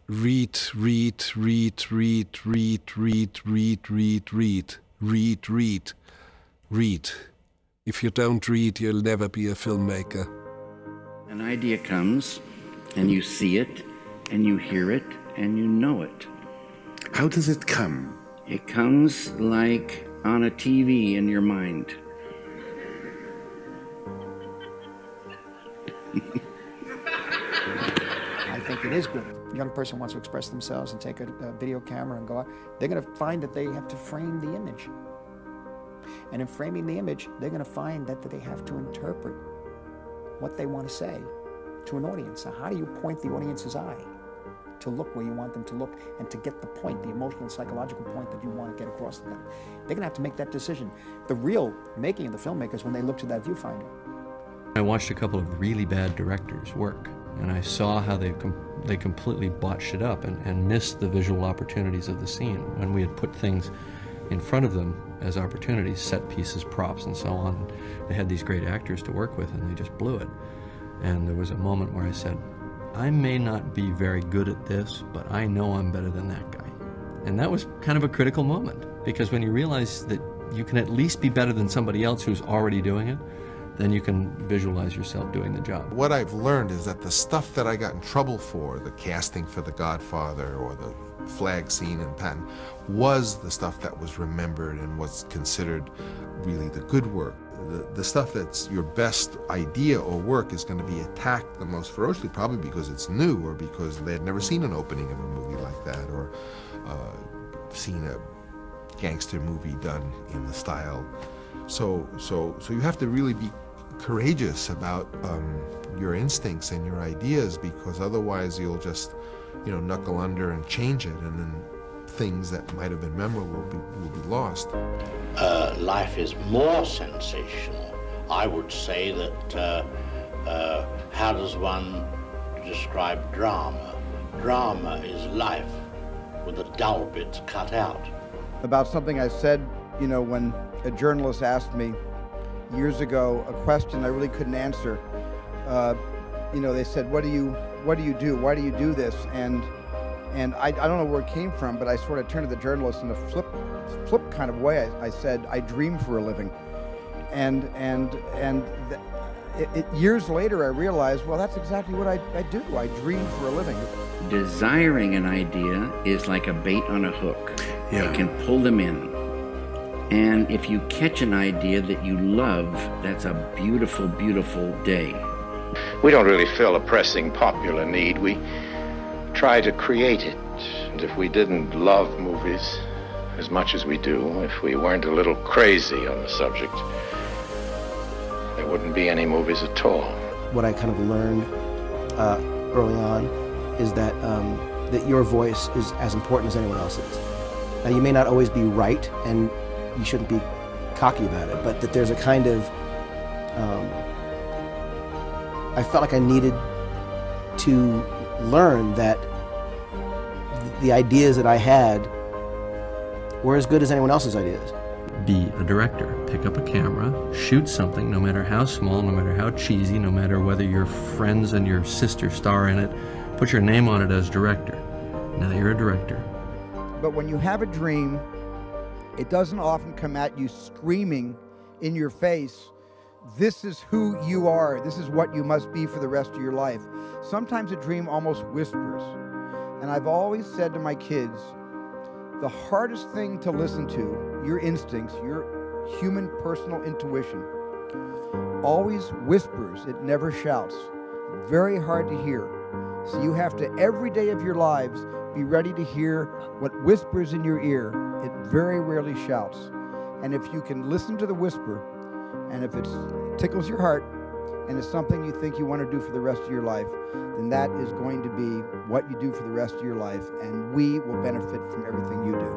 read, read, read, read, read, read, read, read, read, read, read, read. If you don't read, you'll never be a filmmaker. An idea comes, and you see it, and you hear it, and you know it. How does it come? It comes like on a TV in your mind. I think it is good. If a young person wants to express themselves and take a video camera and go out, they're going to find that they have to frame the image. And in framing the image, they're going to find that they have to interpret what they want to say to an audience. So how do you point the audience's eye to look where you want them to look and to get the point, the emotional and psychological point that you want to get across to them? They're going to have to make that decision. The real making of the filmmakers when they look to that viewfinder. I watched a couple of really bad directors work, and I saw how they completely botched it up and missed the visual opportunities of the scene when we had put things in front of them as opportunities, set pieces, props, and so on. They had these great actors to work with, and they just blew it. And there was a moment where I said, I may not be very good at this, but I know I'm better than that guy. And that was kind of a critical moment, because when you realize that you can at least be better than somebody else who's already doing it, then you can visualize yourself doing the job. What I've learned is that the stuff that I got in trouble for, the casting for The Godfather or the flag scene in Patton, was the stuff that was remembered and was considered really the good work. The stuff that's your best idea or work is going to be attacked the most ferociously, probably because it's new or because they had never seen an opening of a movie like that, or seen a gangster movie done in the style. So you have to really be courageous about your instincts and your ideas, because otherwise you'll just, knuckle under and change it, and then things that might have been memorable will be lost. Life is more sensational. I would say that, how does one describe drama? Drama is life with the dull bits cut out. About something I said, when a journalist asked me years ago a question I really couldn't answer. They said, what do you do? Why do you do this? And I don't know where it came from, but I sort of turned to the journalist in a flip kind of way. I said, I dream for a living. Years later I realized, well, that's exactly what I do. I dream for a living. Desiring an idea is like a bait on a hook. Yeah. It can pull them in. And if you catch an idea that you love, that's a beautiful, beautiful day. We don't really fill a pressing popular need. We try to create it. And if we didn't love movies as much as we do, if we weren't a little crazy on the subject, there wouldn't be any movies at all. What I kind of learned early on is that your voice is as important as anyone else's. Now, you may not always be right, and you shouldn't be cocky about it, but that there's a kind of, I felt like I needed to learn that the ideas that I had were as good as anyone else's ideas. Be a director. Pick up a camera, shoot something, no matter how small, no matter how cheesy, no matter whether your friends and your sister star in it. Put your name on it as director. Now you're a director. But when you have a dream, it doesn't often come at you screaming in your face, this is who you are, this is what you must be for the rest of your life. Sometimes a dream almost whispers. And I've always said to my kids, the hardest thing to listen to, your instincts, your human personal intuition, always whispers, it never shouts. Very hard to hear. So you have to, every day of your lives, be ready to hear what whispers in your ear. It very rarely shouts. And if you can listen to the whisper, and if it tickles your heart, and it's something you think you want to do for the rest of your life, then that is going to be what you do for the rest of your life, and we will benefit from everything you do.